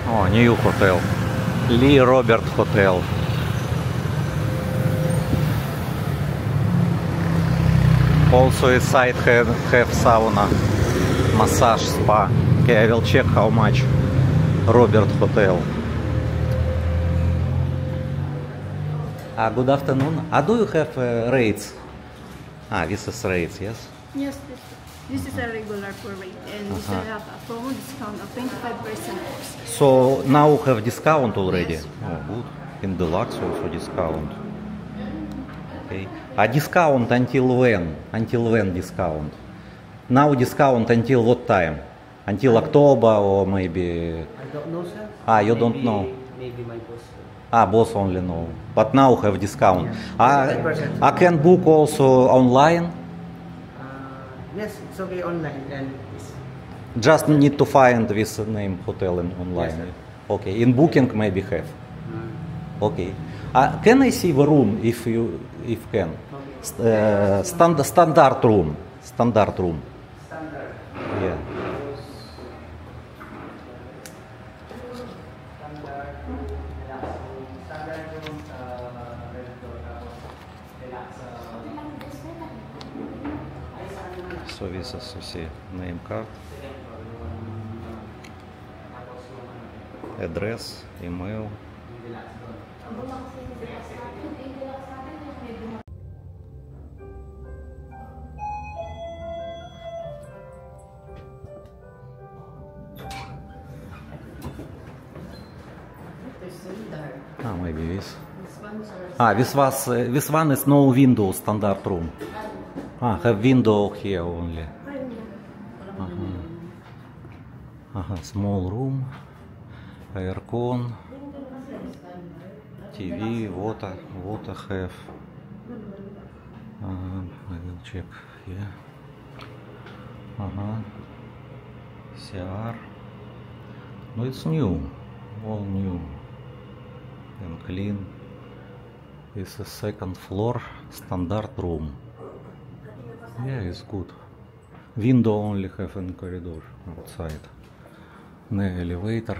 Oh, new hotel. Lee Robert Hotel. Also inside have sauna, massage, spa. Okay, I will check how much. Robert Hotel. Good afternoon. Do you have rates? This is rates, yes? Yes, this is a regular per rate, and we still have a promo discount of 25% off. So now have discount already? Yes. Oh, good. In deluxe also discount. Okay. A discount until when? Until when discount? Now discount until what time? Until October or maybe? I don't know, sir. You don't know? Maybe my boss. Boss only know. But now have discount. Yeah. 10%. I can book also online. Yes, it's okay online. And Just need to find this name hotel in online. Yes, sir. Okay. In booking maybe have. Okay. Can I see the room if can? okay. Standard room. Standard room. Standard. Yeah. So this is you see name card, address, email. Maybe this. This one is no window, standard room. Have window here only. Small room, aircon, TV, water have. I will check here. CR. No, it's new, all new and clean. This is second floor, standard room. Yeah, it's good. Window only have in corridor outside. No elevator.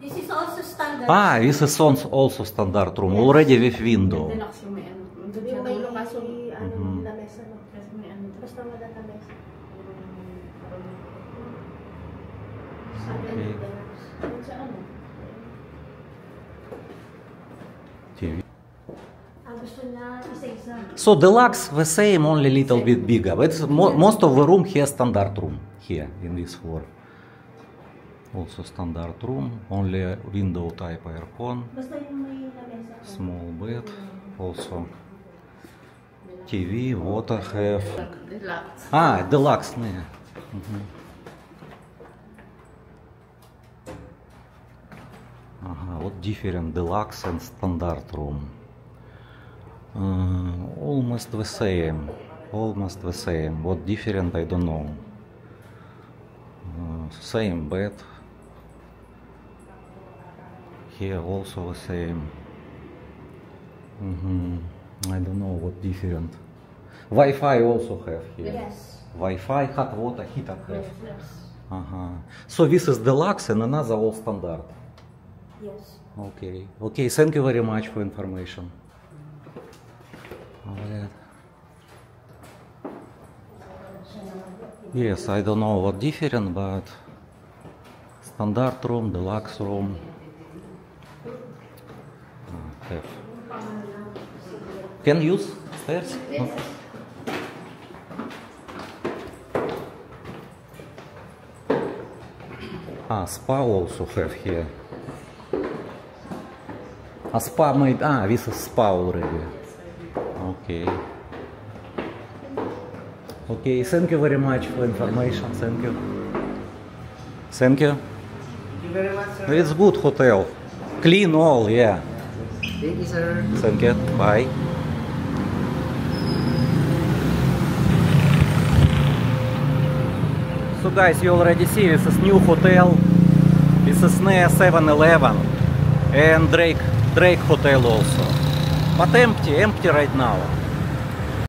This is also standard. This is also standard room, already with window. Deluxe yung may ano. Yung may kaso, lamesa, no? Kasi may ano. Basta madata mesa. Okay. Sa ano? TV. Gusto niya isa-isa. So deluxe the same, only little bit bigger. But most of the room here standard room here in this floor. Also standard room, only window type aircon. Basta yung may lamesa. Small bed, also TV, water have. Deluxe. Deluxe, yeah. What different deluxe and standard room? Almost the same. Almost the same. What different, I don't know. Same bed. Here also the same. I don't know what different. Wi-Fi also have here. Yes. Wi-Fi, hot water, heater have. Yes. So this is deluxe and another all standard. Yes. Okay. Okay. Thank you very much for information. Yes, I don't know what different, but standard room, deluxe room. Have. Can use stairs? No? Spa also have here. A spa made. This is spa already. Okay. Okay, thank you very much for information. Thank you. Thank you. Thank you very much, sir. It's good hotel. Clean all, yeah. Thank you, sir. Thank you. Bye. So guys, you already see this is new hotel. This is near 7-Eleven and Drake Hotel also. But empty right now.